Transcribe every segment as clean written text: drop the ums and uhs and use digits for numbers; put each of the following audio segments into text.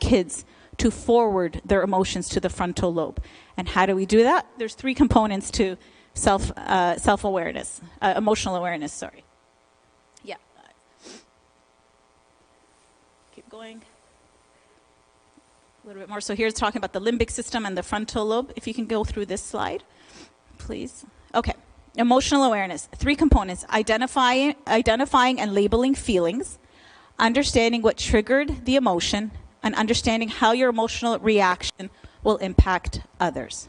kids to forward their emotions to the frontal lobe. And how do we do that? There's 3 components to self-awareness, emotional awareness, sorry. Yeah. Keep going. A little bit more. So here's talking about the limbic system and the frontal lobe. If you can go through this slide, please. Okay. Emotional awareness. 3 components: identifying and labeling feelings, understanding what triggered the emotion, and understanding how your emotional reaction will impact others.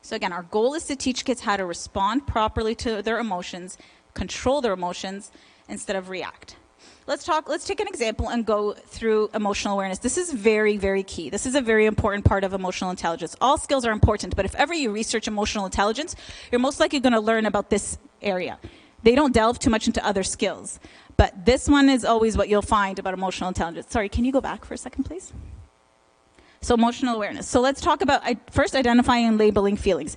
So again, our goal is to teach kids how to respond properly to their emotions, control their emotions, instead of react. Let's take an example and go through emotional awareness. This is very, very key. This is a very important part of emotional intelligence. All skills are important, but if ever you research emotional intelligence, you're most likely going to learn about this area. They don't delve too much into other skills, but this one is always what you'll find about emotional intelligence. Sorry, can you go back for a second, please? So emotional awareness. So let's talk about first identifying and labeling feelings.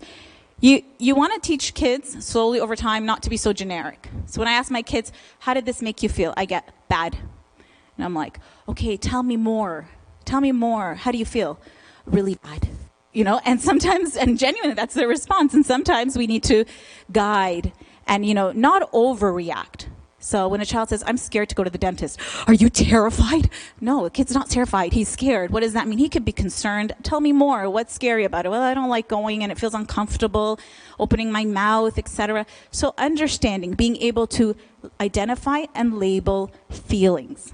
You want to teach kids slowly over time not to be so generic. So when I ask my kids, how did this make you feel? I get bad. And I'm like, okay, tell me more. Tell me more. How do you feel? Really bad. You know, and sometimes, and genuinely, that's their response. And sometimes we need to guide and, not overreact. So when a child says, I'm scared to go to the dentist, are you terrified? No, a kid's not terrified. He's scared. What does that mean? He could be concerned. Tell me more. What's scary about it? Well, I don't like going and it feels uncomfortable, opening my mouth, etc. So understanding, being able to identify and label feelings.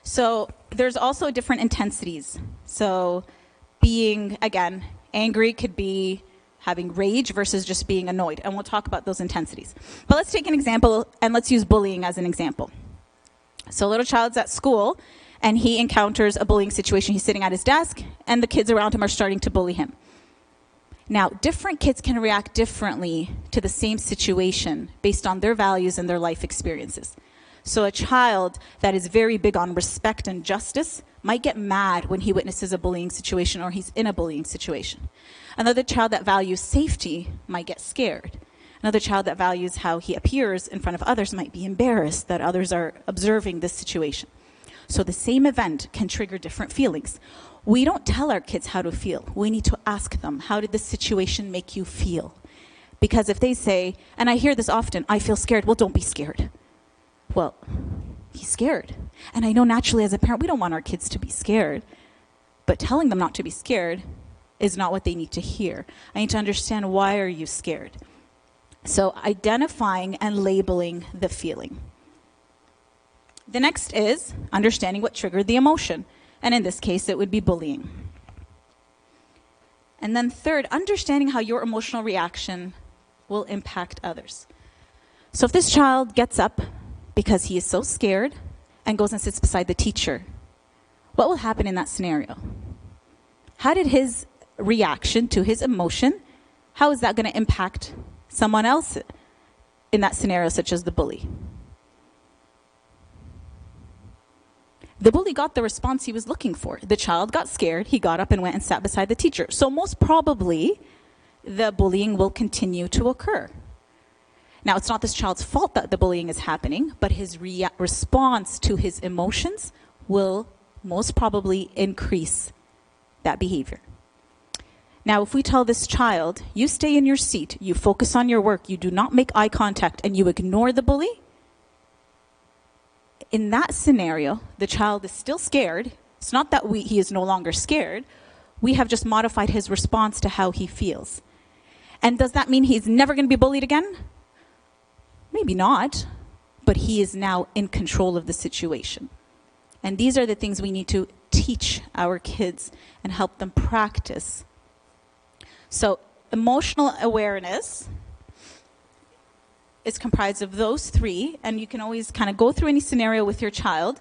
So there's also different intensities. So being, again, angry could be having rage versus just being annoyed. And we'll talk about those intensities. But let's take an example, and let's use bullying as an example. So a little child's at school, and he encounters a bullying situation. He's sitting at his desk, and the kids around him are starting to bully him. Now, different kids can react differently to the same situation based on their values and their life experiences. So a child that is very big on respect and justice might get mad when he witnesses a bullying situation or he's in a bullying situation. Another child that values safety might get scared. Another child that values how he appears in front of others might be embarrassed that others are observing this situation. So the same event can trigger different feelings. We don't tell our kids how to feel. We need to ask them, how did this situation make you feel? Because if they say, and I hear this often, I feel scared, well, don't be scared. Well, he's scared. And I know naturally as a parent, we don't want our kids to be scared. But telling them not to be scared is not what they need to hear. I need to understand, why are you scared? So identifying and labeling the feeling. The next is understanding what triggered the emotion. And in this case, it would be bullying. And then third, understanding how your emotional reaction will impact others. So if this child gets up because he is so scared and goes and sits beside the teacher, what will happen in that scenario? How did his reaction to his emotion, how is that going to impact someone else in that scenario, such as the bully? The bully got the response he was looking for. The child got scared, he got up and went and sat beside the teacher. So most probably, the bullying will continue to occur. Now, it's not this child's fault that the bullying is happening, but his response to his emotions will most probably increase that behavior. Now, if we tell this child, you stay in your seat, you focus on your work, you do not make eye contact, and you ignore the bully, in that scenario, the child is still scared. It's not that he is no longer scared. We have just modified his response to how he feels. And does that mean he's never going to be bullied again? Maybe not, but he is now in control of the situation. And these are the things we need to teach our kids and help them practice. So emotional awareness is comprised of those three, and you can always kind of go through any scenario with your child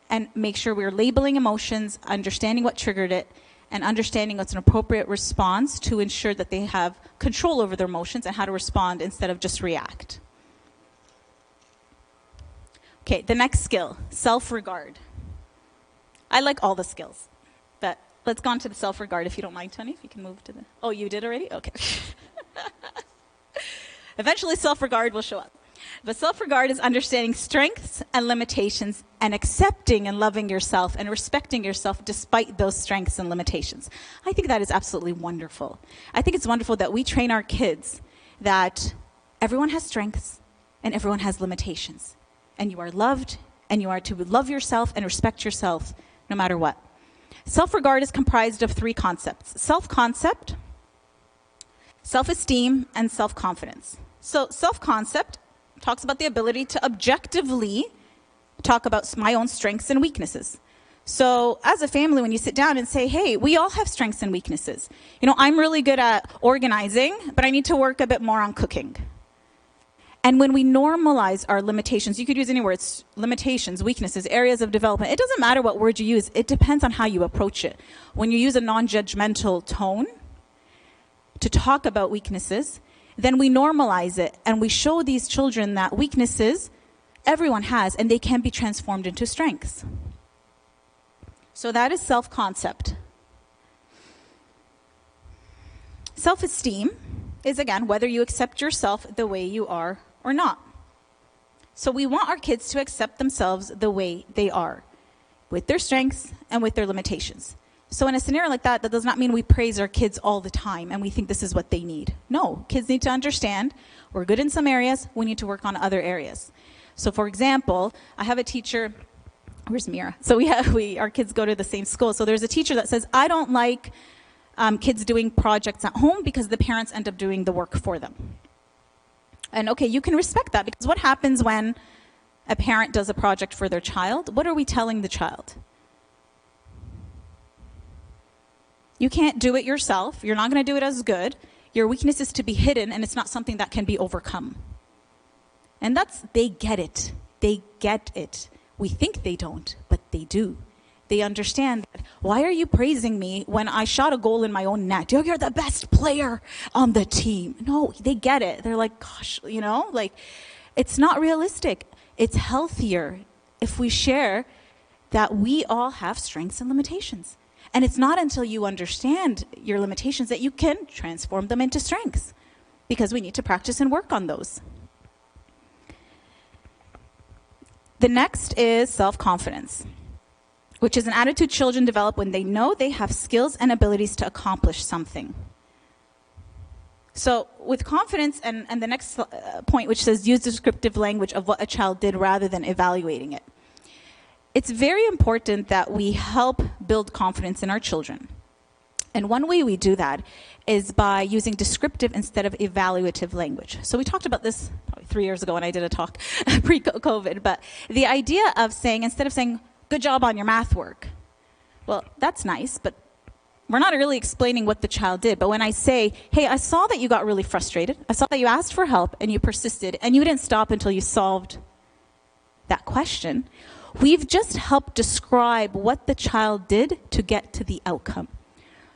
and make sure we're labeling emotions, understanding what triggered it, and understanding what's an appropriate response to ensure that they have control over their emotions and how to respond instead of just react. Okay, the next skill, self-regard. I like all the skills, but let's go on to the self-regard, if you don't mind, Tony, if you can move to the... Oh, you did already? Okay. Eventually, self-regard will show up. But self-regard is understanding strengths and limitations and accepting and loving yourself and respecting yourself despite those strengths and limitations. I think that is absolutely wonderful. I think it's wonderful that we train our kids that everyone has strengths and everyone has limitations. And you are loved, and you are to love yourself and respect yourself no matter what. Self-regard is comprised of 3 concepts: self-concept, self-esteem, and self-confidence. So self-concept talks about the ability to objectively talk about my own strengths and weaknesses. So as a family, when you sit down and say, hey, we all have strengths and weaknesses. You know, I'm really good at organizing, but I need to work a bit more on cooking. And when we normalize our limitations, you could use any words, limitations, weaknesses, areas of development. It doesn't matter what word you use. It depends on how you approach it. When you use a non-judgmental tone to talk about weaknesses, then we normalize it and we show these children that weaknesses everyone has and they can be transformed into strengths. So that is self-concept. Self-esteem is, again, whether you accept yourself the way you are or not. So we want our kids to accept themselves the way they are, with their strengths and with their limitations. So in a scenario like that, that does not mean we praise our kids all the time and we think this is what they need. No, kids need to understand we're good in some areas, we need to work on other areas. So for example, I have a teacher, where's Mira? So our kids go to the same school. So there's a teacher that says, I don't like kids doing projects at home because the parents end up doing the work for them. And okay, you can respect that, because what happens when a parent does a project for their child? What are we telling the child? You can't do it yourself. You're not going to do it as good. Your weakness is to be hidden, and it's not something that can be overcome. And they get it. They get it. We think they don't, but they do. They understand that. Why are you praising me when I shot a goal in my own net? You're the best player on the team. No, they get it. They're like, gosh, it's not realistic. It's healthier if we share that we all have strengths and limitations. And it's not until you understand your limitations that you can transform them into strengths, because we need to practice and work on those. The next is self-confidence, which is an attitude children develop when they know they have skills and abilities to accomplish something. So with confidence, and the next point, which says use descriptive language of what a child did rather than evaluating it. It's very important that we help build confidence in our children. And one way we do that is by using descriptive instead of evaluative language. So we talked about this probably 3 years ago when I did a talk pre-COVID, but the idea of saying, instead of saying, good job on your math work, well, that's nice, but we're not really explaining what the child did. But when I say, hey, I saw that you got really frustrated, I saw that you asked for help and you persisted and you didn't stop until you solved that question, we've just helped describe what the child did to get to the outcome.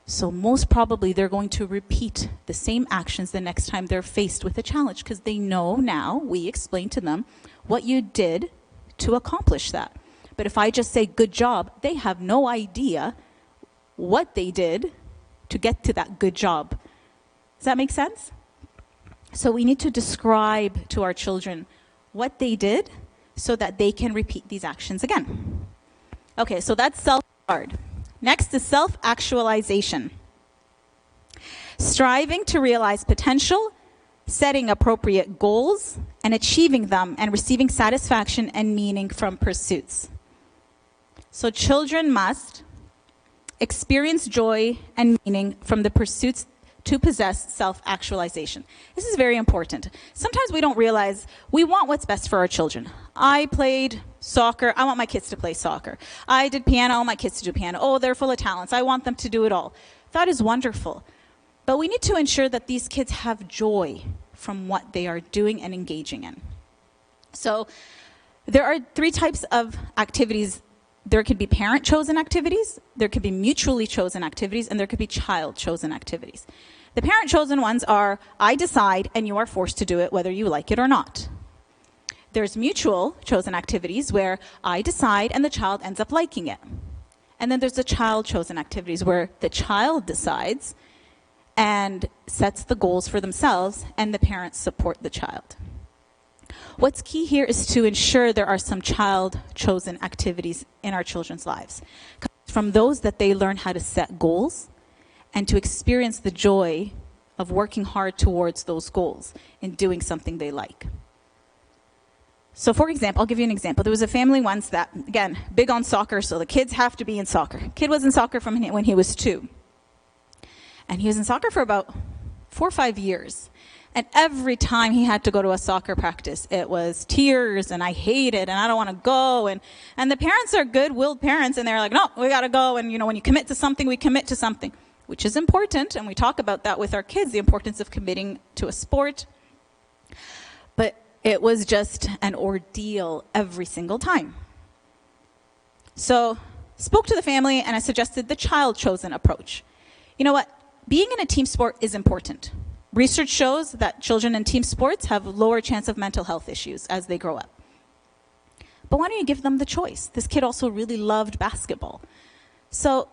So most probably they're going to repeat the same actions the next time they're faced with a challenge, because they know now, we explained to them what you did to accomplish that. But if I just say good job, they have no idea what they did to get to that good job. Does that make sense? So we need to describe to our children what they did so that they can repeat these actions again. Okay, so that's self-regard. Next is self-actualization. Striving to realize potential, setting appropriate goals, and achieving them, and receiving satisfaction and meaning from pursuits. So children must experience joy and meaning from the pursuits to possess self-actualization. This is very important. Sometimes we don't realize we want what's best for our children. I played soccer. I want my kids to play soccer. I did piano. I want my kids to do piano. Oh, they're full of talents. I want them to do it all. That is wonderful. But we need to ensure that these kids have joy from what they are doing and engaging in. So there are 3 types of activities. There could be parent-chosen activities, there could be mutually chosen activities, and there could be child-chosen activities. The parent-chosen ones are, I decide and you are forced to do it whether you like it or not. There's mutual chosen activities where I decide and the child ends up liking it. And then there's the child-chosen activities where the child decides and sets the goals for themselves and the parents support the child. what's key here is to ensure there are some child-chosen activities in our children's lives. From those that they learn how to set goals and to experience the joy of working hard towards those goals and doing something they like. So for example, I'll give you an example. There was a family once that, again, big on soccer, so the kids have to be in soccer. Kid was in soccer from when he was 2. And he was in soccer for about 4 or 5 years. And every time he had to go to a soccer practice, it was tears, and I hate it, and I don't want to go. And the parents are good-willed parents, and they're like, no, we got to go. And, when you commit to something, we commit to something, which is important. And we talk about that with our kids, the importance of committing to a sport. But it was just an ordeal every single time. So spoke to the family, and I suggested the child-chosen approach. You know what? Being in a team sport is important. Research shows that children in team sports have lower chance of mental health issues as they grow up. But why don't you give them the choice? This kid also really loved basketball. So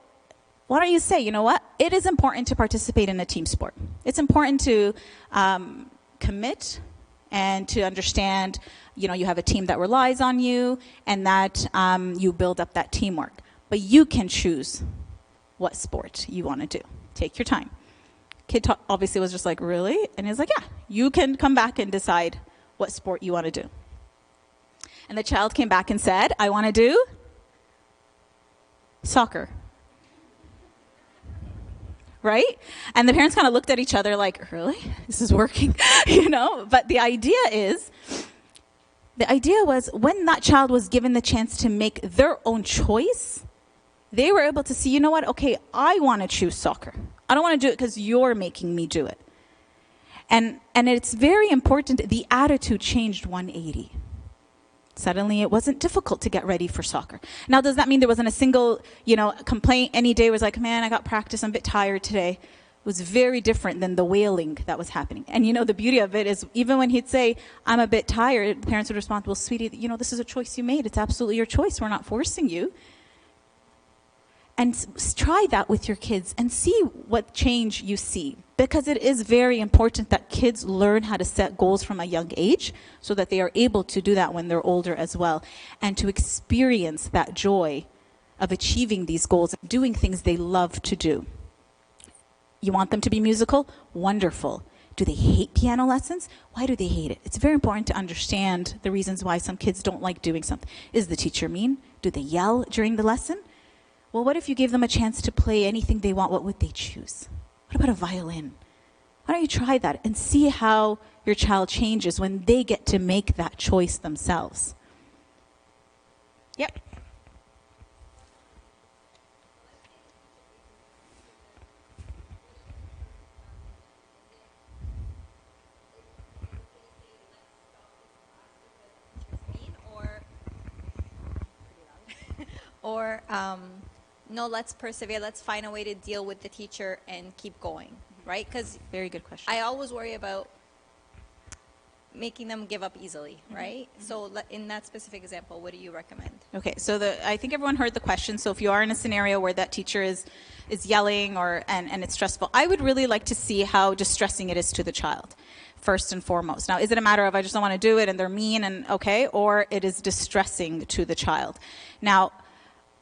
why don't you say, you know what? It is important to participate in a team sport. It's important to commit and to understand, you have a team that relies on you and that you build up that teamwork. But you can choose what sport you want to do. Take your time. Kid obviously was just like, really? And he's like, yeah, you can come back and decide what sport you want to do. And the child came back and said, I want to do soccer. Right? And the parents kind of looked at each other like, really? This is working? But the idea was when that child was given the chance to make their own choice, they were able to see, you know what? Okay, I want to choose soccer. I don't want to do it because you're making me do it. And it's very important. The attitude changed 180. Suddenly, it wasn't difficult to get ready for soccer. Now, does that mean there wasn't a single, complaint any day? It was like, man, I got practice. I'm a bit tired today. It was very different than the wailing that was happening. And, the beauty of it is even when he'd say, I'm a bit tired, the parents would respond, well, sweetie, this is a choice you made. It's absolutely your choice. We're not forcing you. And try that with your kids and see what change you see. Because it is very important that kids learn how to set goals from a young age so that they are able to do that when they're older as well. And to experience that joy of achieving these goals and doing things they love to do. You want them to be musical? Wonderful. Do they hate piano lessons? Why do they hate it? It's very important to understand the reasons why some kids don't like doing something. Is the teacher mean? Do they yell during the lesson? Well, what if you gave them a chance to play anything they want? What would they choose? What about a violin? Why don't you try that and see how your child changes when they get to make that choice themselves? Yep. Or no, let's persevere. Let's find a way to deal with the teacher and keep going, right? Because very good question. I always worry about making them give up easily, right? Mm-hmm. So in that specific example, what do you recommend? Okay, so I think everyone heard the question. So if you are in a scenario where that teacher is yelling and it's stressful, I would really like to see how distressing it is to the child, first and foremost. Now, is it a matter of I just don't want to do it and they're mean and okay, or it is distressing to the child? Now,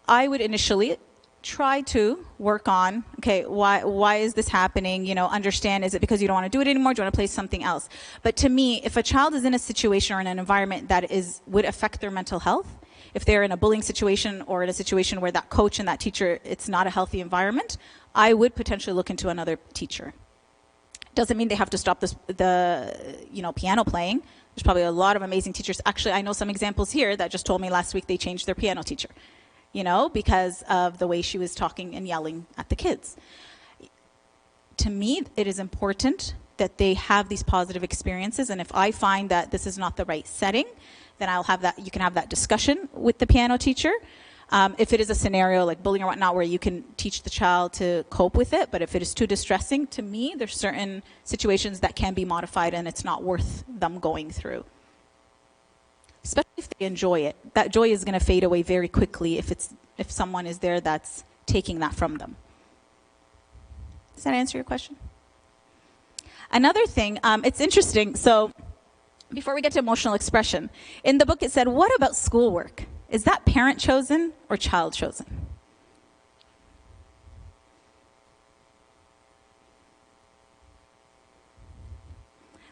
I would initially try to work on, okay, why is this happening? Understand, is it because you don't want to do it anymore? Do you want to play something else? But to me, if a child is in a situation or in an environment that would affect their mental health, if they're in a bullying situation or in a situation where that coach and that teacher, it's not a healthy environment, I would potentially look into another teacher. Doesn't mean they have to stop the piano playing. There's probably a lot of amazing teachers. Actually, I know some examples here that just told me last week they changed their piano teacher. Because of the way she was talking and yelling at the kids. To me, it is important that they have these positive experiences. And if I find that this is not the right setting, then you can have that discussion with the piano teacher. If it is a scenario like bullying or whatnot where you can teach the child to cope with it, but if it is too distressing, to me, there's certain situations that can be modified and it's not worth them going through. Especially if they enjoy it. That joy is going to fade away very quickly if someone is there that's taking that from them. Does that answer your question? Another thing, it's interesting. So before we get to emotional expression, in the book it said, what about schoolwork? Is that parent chosen or child chosen?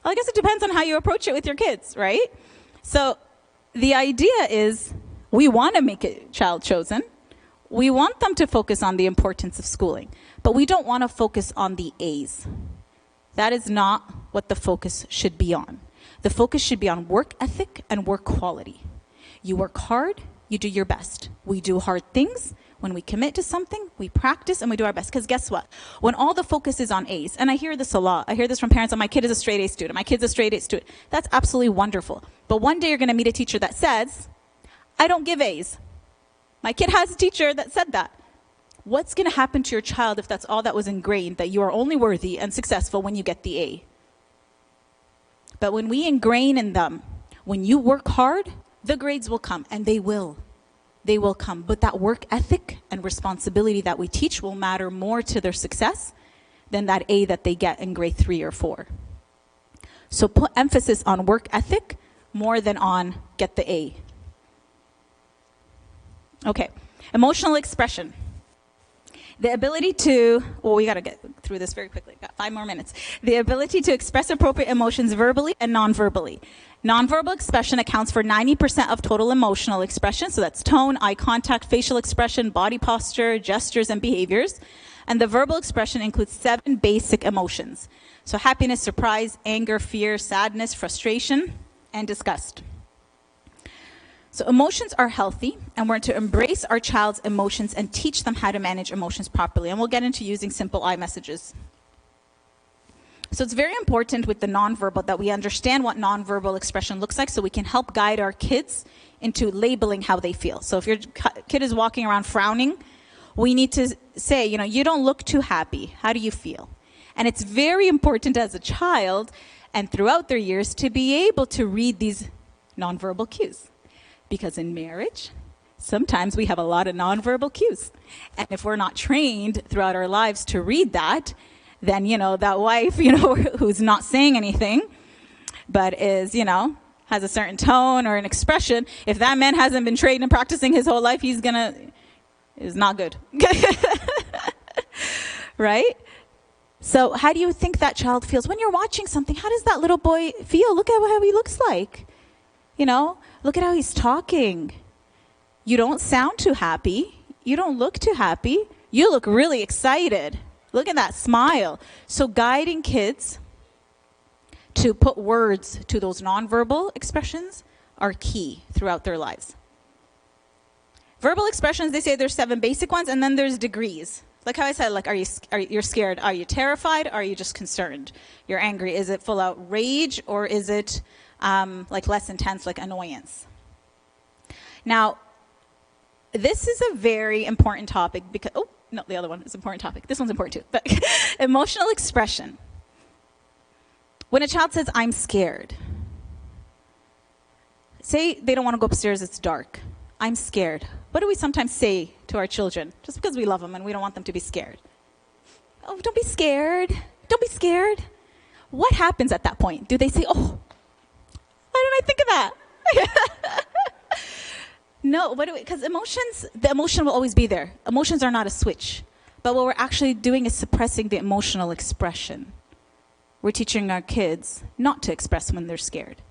Well, I guess it depends on how you approach it with your kids, right? So the idea is we want to make it child chosen. We want them to focus on the importance of schooling, but we don't want to focus on the A's. That is not what the focus should be on. The focus should be on work ethic and work quality. You work hard, you do your best. We do hard things. When we commit to something, we practice and we do our best. Because guess what? When all the focus is on A's, and I hear this a lot. I hear this from parents, my kid is a straight A student. My kid's a straight A student. That's absolutely wonderful. But one day you're going to meet a teacher that says, I don't give A's. My kid has a teacher that said that. What's going to happen to your child if that's all that was ingrained, that you are only worthy and successful when you get the A? But when we ingrain in them, when you work hard, the grades will come, and they will. They will come. But that work ethic and responsibility that we teach will matter more to their success than that A that they get in grade 3 or 4. So put emphasis on work ethic more than on get the A. Okay, emotional expression. The ability to, well, we got to get through this very quickly. Got 5 more minutes. The ability to express appropriate emotions verbally and non-verbally. Nonverbal expression accounts for 90% of total emotional expression. So that's tone, eye contact, facial expression, body posture, gestures, and behaviors. And the verbal expression includes 7 basic emotions. So happiness, surprise, anger, fear, sadness, frustration, and disgust. So emotions are healthy, and we're to embrace our child's emotions and teach them how to manage emotions properly. And we'll get into using simple I messages. So it's very important with the nonverbal that we understand what nonverbal expression looks like so we can help guide our kids into labeling how they feel. So if your kid is walking around frowning, we need to say, you don't look too happy. How do you feel? And it's very important as a child and throughout their years to be able to read these nonverbal cues. Because in marriage, sometimes we have a lot of nonverbal cues. And if we're not trained throughout our lives to read that, then, that wife, who's not saying anything, but is, has a certain tone or an expression, if that man hasn't been trained and practicing his whole life, is not good. Right? So how do you think that child feels? When you're watching something, how does that little boy feel? Look at how he looks like. Look at how he's talking. You don't sound too happy. You don't look too happy. You look really excited. Look at that smile. So guiding kids to put words to those nonverbal expressions are key throughout their lives. Verbal expressions, they say there's 7 basic ones, and then there's degrees. Like how I said, you're scared? Are you terrified? Are you just concerned? You're angry. Is it full out rage, or is it less intense, like annoyance? Now, this is a very important topic because, the other one is an important topic. This one's important too. But emotional expression. When a child says, I'm scared. Say they don't want to go upstairs, it's dark. I'm scared. What do we sometimes say to our children? Just because we love them and we don't want them to be scared. Oh, don't be scared. Don't be scared. What happens at that point? Do they say, oh, why didn't I think of that? No, because the emotion will always be there. Emotions are not a switch. But what we're actually doing is suppressing the emotional expression. We're teaching our kids not to express when they're scared.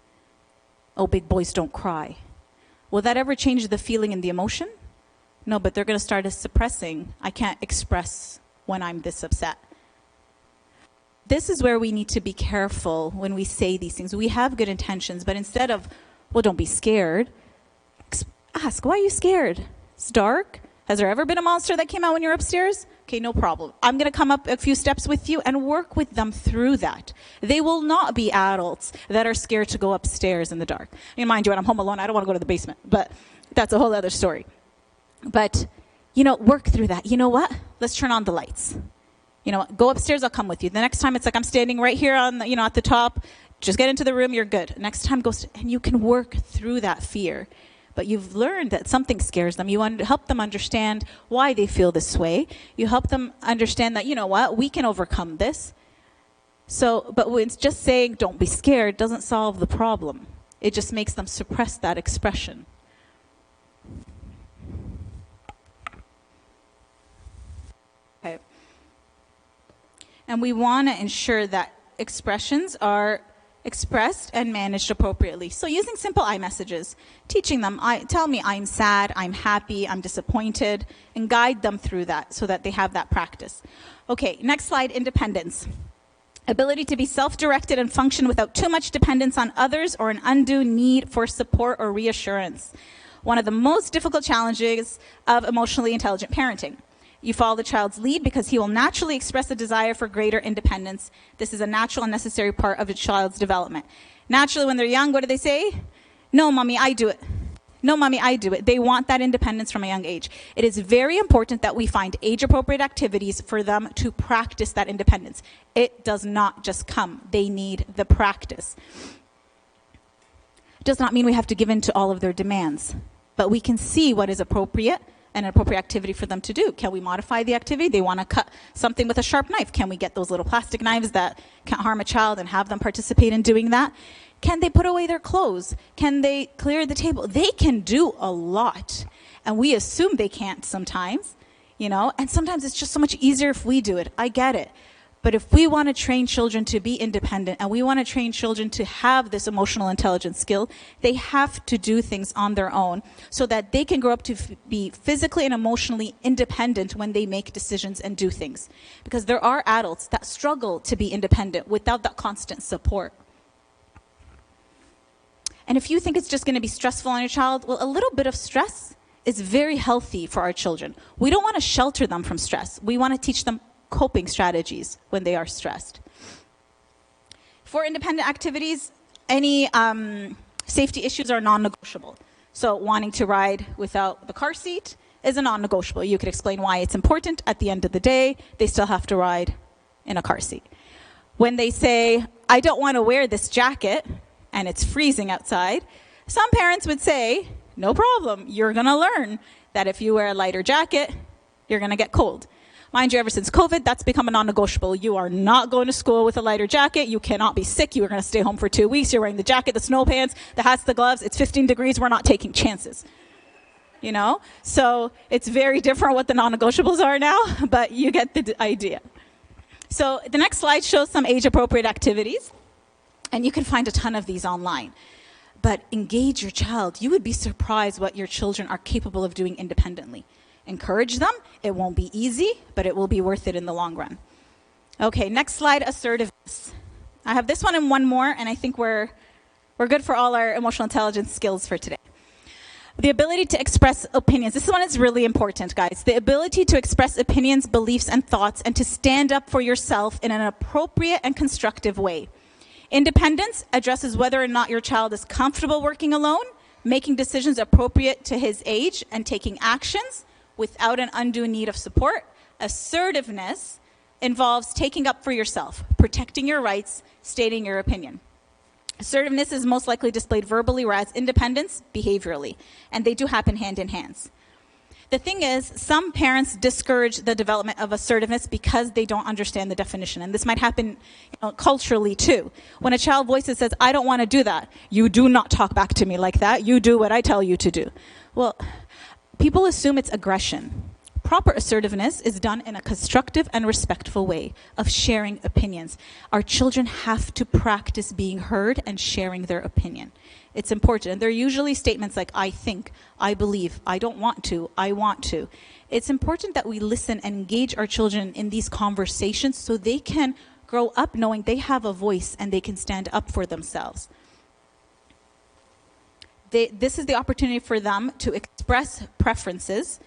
Oh, big boys don't cry. Will that ever change the feeling and the emotion? No, but they're going to start suppressing. I can't express when I'm this upset. This is where we need to be careful when we say these things. We have good intentions, but instead of, well, don't be scared, ask, why are you scared? It's dark. Has there ever been a monster that came out when you're upstairs? Okay, no problem. I'm going to come up a few steps with you and work with them through that. They will not be adults that are scared to go upstairs in the dark. I mean, mind you, when I'm home alone, I don't want to go to the basement, but that's a whole other story. But, work through that. You know what? Let's turn on the lights. Go upstairs, I'll come with you. The next time it's like I'm standing right here on the, at the top, just get into the room, you're good. Next time, and you can work through that fear. But you've learned that something scares them. You help them understand why they feel this way. You help them understand that, we can overcome this. So, but when it's just saying don't be scared doesn't solve the problem. It just makes them suppress that expression. Okay. And we want to ensure that expressions are expressed and managed appropriately. So using simple I messages, teaching them, tell me I'm sad, I'm happy, I'm disappointed, and guide them through that so that they have that practice. Okay, next slide, independence. Ability to be self-directed and function without too much dependence on others or an undue need for support or reassurance. One of the most difficult challenges of emotionally intelligent parenting. You follow the child's lead because he will naturally express a desire for greater independence. This is a natural and necessary part of a child's development. Naturally, when they're young, what do they say? No, mommy, I do it. No, mommy, I do it. They want that independence from a young age. It is very important that we find age-appropriate activities for them to practice that independence. It does not just come. They need the practice. It does not mean we have to give in to all of their demands, but we can see what is appropriate and an appropriate activity for them to do. Can we modify the activity? They want to cut something with a sharp knife. Can we get those little plastic knives that can't harm a child and have them participate in doing that? Can they put away their clothes? Can they clear the table? They can do a lot. And we assume they can't sometimes, and sometimes it's just so much easier if we do it. I get it. But if we want to train children to be independent and we want to train children to have this emotional intelligence skill, they have to do things on their own so that they can grow up to be physically and emotionally independent when they make decisions and do things. Because there are adults that struggle to be independent without that constant support. And if you think it's just going to be stressful on your child, well, a little bit of stress is very healthy for our children. We don't want to shelter them from stress. We want to teach them coping strategies when they are stressed. For independent activities, any safety issues are non-negotiable. So wanting to ride without the car seat is a non-negotiable. You could explain why it's important. At the end of the day, they still have to ride in a car seat. When they say, I don't want to wear this jacket, and it's freezing outside, some parents would say, no problem, you're going to learn that if you wear a lighter jacket, you're going to get cold. Mind you, ever since COVID, that's become a non-negotiable. You are not going to school with a lighter jacket. You cannot be sick. You are going to stay home for 2 weeks. You're wearing the jacket, the snow pants, the hats, the gloves. It's 15 degrees. We're not taking chances. So it's very different what the non-negotiables are now, but you get the idea. So the next slide shows some age-appropriate activities. And you can find a ton of these online. But engage your child. You would be surprised what your children are capable of doing independently. Encourage them. It won't be easy, but it will be worth it in the long run. Okay, next slide, assertiveness. I have this one and one more, and I think we're good for all our emotional intelligence skills for today. The ability to express opinions. This one is really important, guys. The ability to express opinions, beliefs, and thoughts, and to stand up for yourself in an appropriate and constructive way. Independence addresses whether or not your child is comfortable working alone, making decisions appropriate to his age, and taking actions without an undue need of support. Assertiveness involves taking up for yourself, protecting your rights, stating your opinion. Assertiveness is most likely displayed verbally, whereas independence, behaviorally. And they do happen hand in hand. The thing is, some parents discourage the development of assertiveness because they don't understand the definition. And this might happen culturally too. When a child voices says, I don't want to do that, you do not talk back to me like that. You do what I tell you to do. Well, people assume it's aggression. Proper assertiveness is done in a constructive and respectful way of sharing opinions. Our children have to practice being heard and sharing their opinion. It's important. And they're usually statements like, I think, I believe, I don't want to, I want to. It's important that we listen and engage our children in these conversations so they can grow up knowing they have a voice and they can stand up for themselves. This is the opportunity for them to express preferences.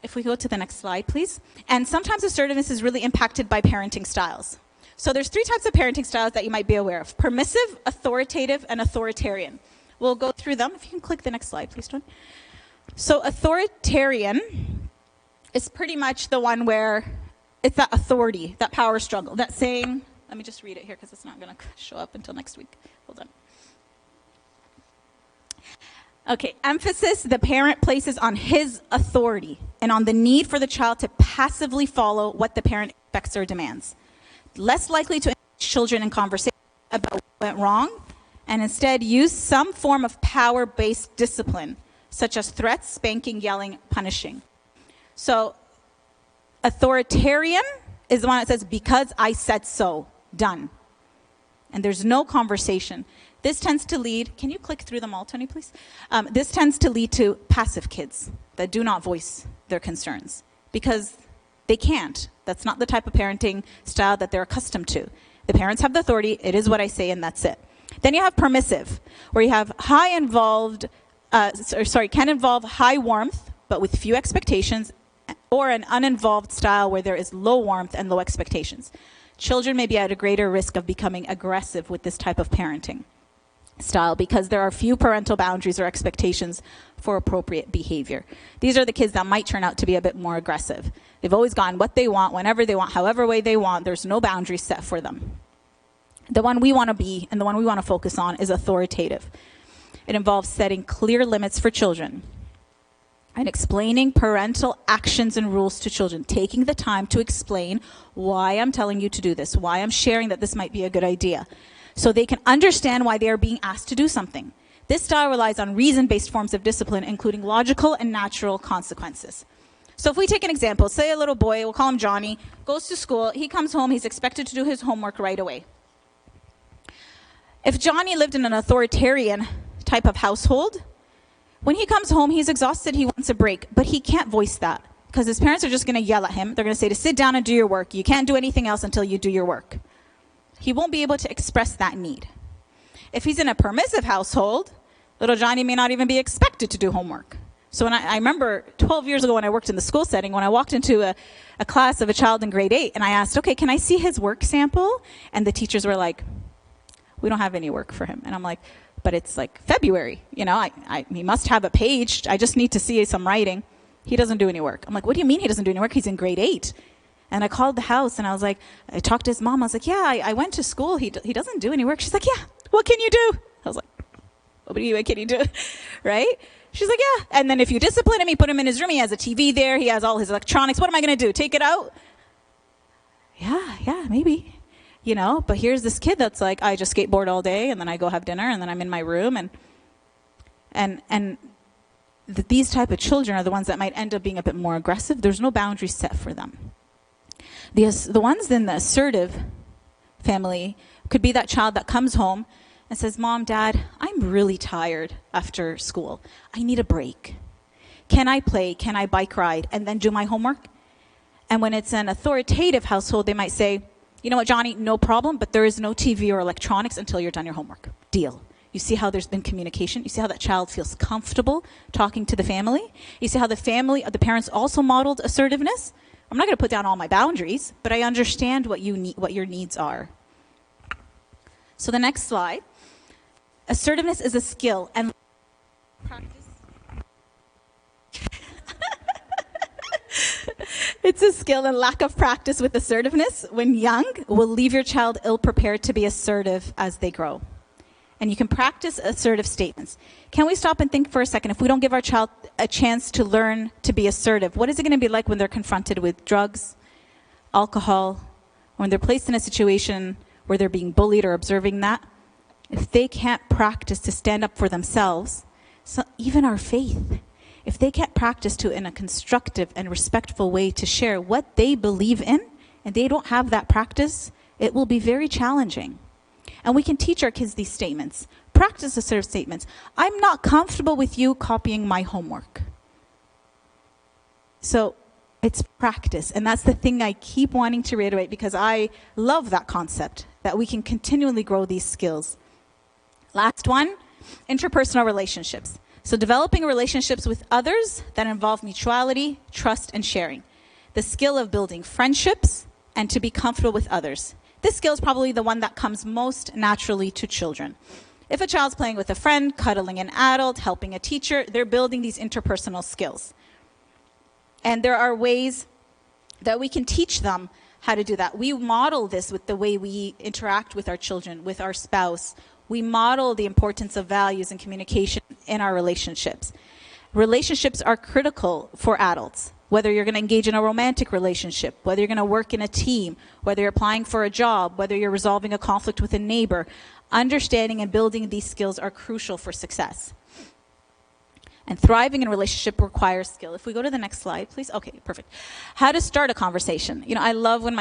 If we go to the next slide, please. And sometimes assertiveness is really impacted by parenting styles. So there's 3 types of parenting styles that you might be aware of: permissive, authoritative, and authoritarian. We'll go through them. If you can click the next slide, please, John. So authoritarian is pretty much the one where it's that authority, that power struggle, that saying, let me just read it here because it's not going to show up until next week. Hold on. Okay, emphasis the parent places on his authority and on the need for the child to passively follow what the parent expects or demands. Less likely to children in conversation about what went wrong, and instead use some form of power-based discipline, such as threats, spanking, yelling, punishing. So authoritarian is the one that says, because I said so, done. And there's no conversation. This tends to lead, can you click through them all, Tony, please? This tends to lead to passive kids that do not voice their concerns because they can't. That's not the type of parenting style that they're accustomed to. The parents have the authority, it is what I say, and that's it. Then you have permissive, where you have can involve high warmth, but with few expectations, or an uninvolved style where there is low warmth and low expectations. Children may be at a greater risk of becoming aggressive with this type of parenting style because there are few parental boundaries or expectations for appropriate behavior. These are the kids that might turn out to be a bit more aggressive. They've always gotten what they want, whenever they want, however way they want. There's no boundaries set for them. The one we want to be and the one we want to focus on is authoritative. It involves setting clear limits for children and explaining parental actions and rules to children, taking the time to explain why I'm telling you to do this, why I'm sharing that this might be a good idea, so they can understand why they are being asked to do something. This style relies on reason-based forms of discipline, including logical and natural consequences. So if we take an example, say a little boy, we'll call him Johnny, goes to school, he comes home, he's expected to do his homework right away. If Johnny lived in an authoritarian type of household, when he comes home, he's exhausted, he wants a break, but he can't voice that because his parents are just going to yell at him. They're going to say to sit down and do your work. You can't do anything else until you do your work. He won't be able to express that need. If he's in a permissive household, little Johnny may not even be expected to do homework. So when I remember 12 years ago when I worked in the school setting, when I walked into a class of a child in grade 8 and I asked, okay, can I see his work sample? And the teachers were like, we don't have any work for him. And I'm like, but it's like February, he must have a page. I just need to see some writing. He doesn't do any work. I'm like, what do you mean he doesn't do any work? He's in grade 8. And I called the house and I was like, I talked to his mom. I was like, yeah, I went to school. He doesn't do any work. She's like, yeah, what can you do? I was like, what can you do? Right? She's like, yeah. And then if you discipline him, you put him in his room. He has a TV there. He has all his electronics. What am I going to do? Take it out? Yeah, maybe. But here's this kid that's like, I just skateboard all day and then I go have dinner and then I'm in my room and these type of children are the ones that might end up being a bit more aggressive. There's no boundaries set for them. The ones in the assertive family could be that child that comes home and says, Mom, Dad, I'm really tired after school. I need a break. Can I play? Can I bike ride and then do my homework? And when it's an authoritative household, they might say, you know what, Johnny, no problem, but there is no TV or electronics until you're done your homework. Deal. You see how there's been communication? You see how that child feels comfortable talking to the family? You see how the parents also modeled assertiveness? I'm not going to put down all my boundaries, but I understand what your needs are. So the next slide. Assertiveness is a skill and practice. It's a skill and lack of practice with assertiveness when young will leave your child ill-prepared to be assertive as they grow. And you can practice assertive statements. Can we stop and think for a second, if we don't give our child a chance to learn to be assertive, what is it going to be like when they're confronted with drugs, alcohol, when they're placed in a situation where they're being bullied or observing that? If they can't practice to stand up for themselves, so even our faith, if they can't practice to in a constructive and respectful way to share what they believe in, and they don't have that practice, it will be very challenging. And we can teach our kids these statements. Practice assertive statements. I'm not comfortable with you copying my homework. So it's practice. And that's the thing I keep wanting to reiterate because I love that concept, that we can continually grow these skills. Last one, interpersonal relationships. So developing relationships with others that involve mutuality, trust, and sharing. The skill of building friendships and to be comfortable with others. This skill is probably the one that comes most naturally to children. If a child's playing with a friend, cuddling an adult, helping a teacher, they're building these interpersonal skills. And there are ways that we can teach them how to do that. We model this with the way we interact with our children, with our spouse. We model the importance of values and communication in our relationships. Relationships are critical for adults. Whether you're going to engage in a romantic relationship, whether you're going to work in a team, whether you're applying for a job, whether you're resolving a conflict with a neighbor, understanding and building these skills are crucial for success. And thriving in a relationship requires skill. If we go to the next slide, please. Okay, perfect. How to start a conversation. I love when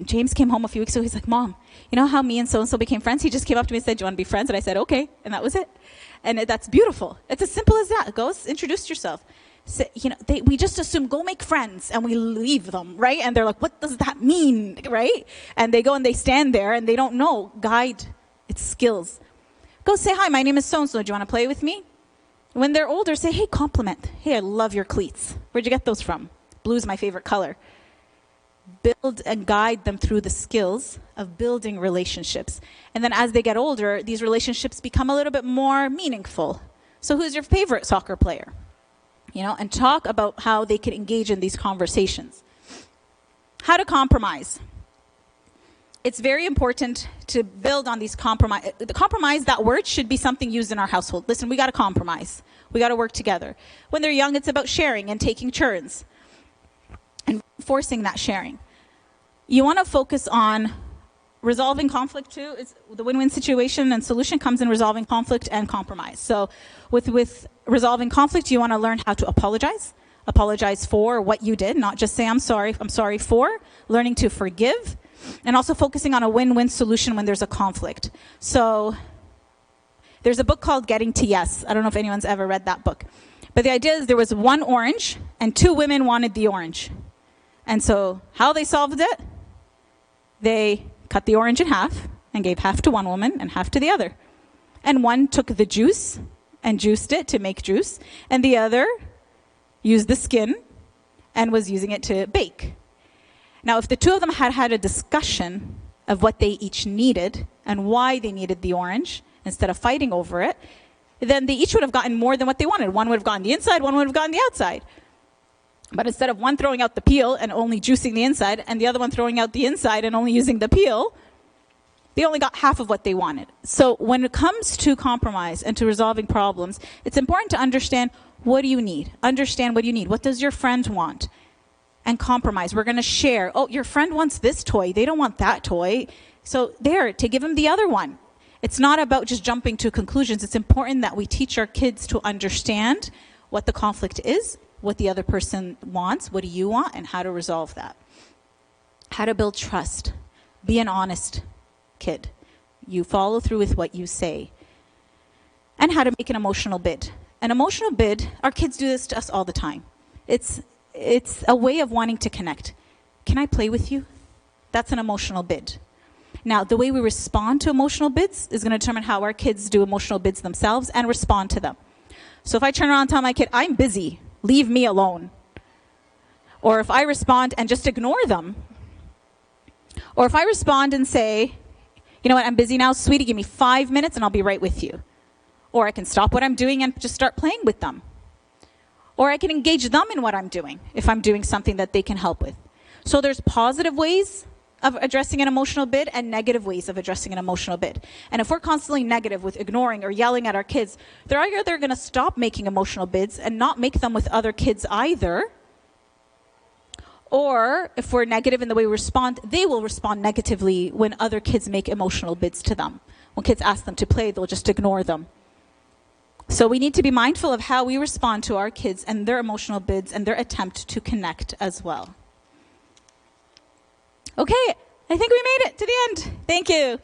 James came home a few weeks ago. He's like, Mom, you know how me and so-and-so became friends? He just came up to me and said, do you want to be friends? And I said, okay. And that was it. And that's beautiful. It's as simple as that. Go introduce yourself. So, we just assume go make friends and we leave them, right? And they're like, what does that mean, right? And they go and they stand there and they don't know. Guide, it's skills. Go say, hi, my name is so-and-so. Do you want to play with me? When they're older, say, hey, compliment. Hey, I love your cleats. Where'd you get those from? Blue's my favorite color. Build and guide them through the skills of building relationships. And then as they get older, these relationships become a little bit more meaningful. So who's your favorite soccer player? And talk about how they can engage in these conversations. How to compromise. It's very important to build on these compromise. The compromise, that word should be something used in our household. Listen, we got to compromise. We got to work together. When they're young, it's about sharing and taking turns and forcing that sharing. You want to focus on resolving conflict too. It's the win-win situation, and solution comes in resolving conflict and compromise. So with resolving conflict, you want to learn how to apologize. Apologize for what you did, not just say I'm sorry for. Learning to forgive. And also focusing on a win-win solution when there's a conflict. So there's a book called Getting to Yes. I don't know if anyone's ever read that book. But the idea is there was one orange and two women wanted the orange. And so how they solved it? They cut the orange in half and gave half to one woman and half to the other. And one took the juice and juiced it to make juice. And the other used the skin and was using it to bake. Now, if the two of them had had a discussion of what they each needed and why they needed the orange, instead of fighting over it, then they each would have gotten more than what they wanted. One would have gotten the inside, one would have gotten the outside. But instead of one throwing out the peel and only juicing the inside, and the other one throwing out the inside and only using the peel, they only got half of what they wanted. So when it comes to compromise and to resolving problems, it's important to understand, what do you need? Understand what you need. What does your friend want? And compromise. We're going to share. Oh, your friend wants this toy. They don't want that toy. So to give them the other one. It's not about just jumping to conclusions. It's important that we teach our kids to understand what the conflict is, what the other person wants, what do you want, and how to resolve that. How to build trust. Be an honest kid. You follow through with what you say. And how to make an emotional bid. An emotional bid, our kids do this to us all the time. It's a way of wanting to connect. Can I play with you? That's an emotional bid. Now, the way we respond to emotional bids is going to determine how our kids do emotional bids themselves and respond to them. So if I turn around and tell my kid, I'm busy, leave me alone. Or if I respond and just ignore them. Or if I respond and say, you know what, I'm busy now, sweetie, give me 5 minutes and I'll be right with you. Or I can stop what I'm doing and just start playing with them. Or I can engage them in what I'm doing if I'm doing something that they can help with. So there's positive ways of addressing an emotional bid and negative ways of addressing an emotional bid. And if we're constantly negative with ignoring or yelling at our kids, they're either going to stop making emotional bids and not make them with other kids either. Or if we're negative in the way we respond, they will respond negatively when other kids make emotional bids to them. When kids ask them to play, they'll just ignore them. So we need to be mindful of how we respond to our kids and their emotional bids and their attempt to connect as well. Okay, I think we made it to the end. Thank you.